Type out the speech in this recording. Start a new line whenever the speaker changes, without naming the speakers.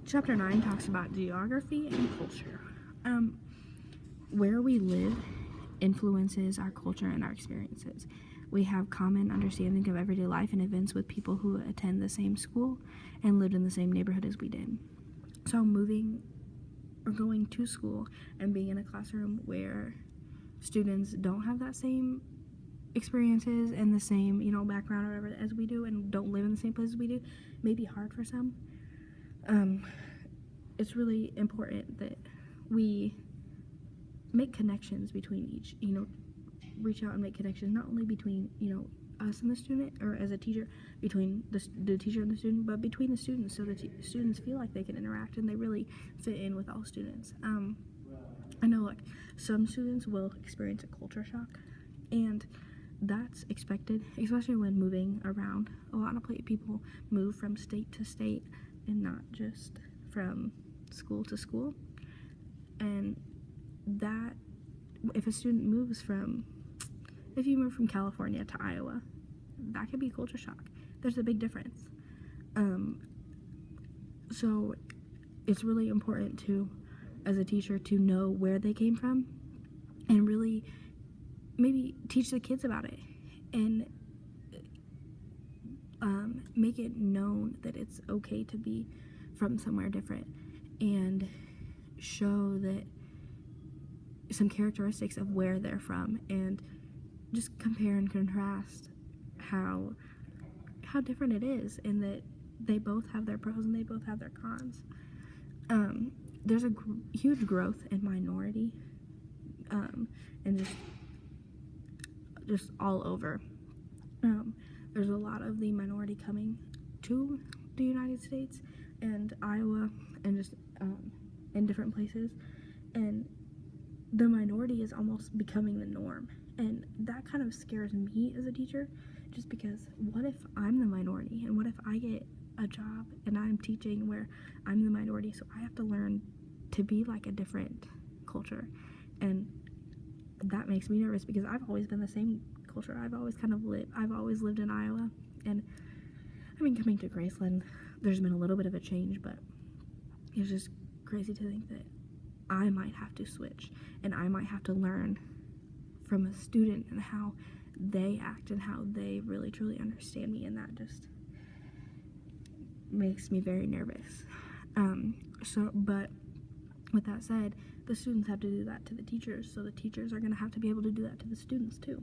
Chapter 9 talks about geography and culture. Where we live influences our culture and our experiences. We have common understanding of everyday life and events with people who attend the same school and lived in the same neighborhood as we did. So moving or going to school and being in a classroom where students don't have that same experiences and the same, background or whatever as we do, and don't live in the same place as we do, may be hard for some. It's really important that we make connections between each, reach out and make connections, not only between, us and the student, or as a teacher, between the teacher and the student, but between the students, so that students feel like they can interact and they really fit in with all students. I know, some students will experience a culture shock, and that's expected, especially when moving around. A lot of people move from state to state and not just from school to school, and that if a student moves if you move from California to Iowa, that could be culture shock. There's a big difference. So it's really important as a teacher, to know where they came from and really maybe teach the kids about it, and make it known that it's okay to be from somewhere different, and show that some characteristics of where they're from, and just compare and contrast how different it is, and that they both have their pros and they both have their cons. There's a huge growth in minority, and just all over. There's a lot of the minority coming to the United States and Iowa, and just in different places, and the minority is almost becoming the norm, and that kind of scares me as a teacher, just because what if I'm the minority, and what if I get a job and I'm teaching where I'm the minority, so I have to learn to be like a different culture, and that makes me nervous, because I've always been the same culture. I've always lived in Iowa, and coming to Graceland, there's been a little bit of a change, but it's just crazy to think that I might have to switch, and I might have to learn from a student and how they act and how they really truly understand me, and that just makes me very nervous. But with that said, the students have to do that to the teachers, so the teachers are going to have to be able to do that to the students too.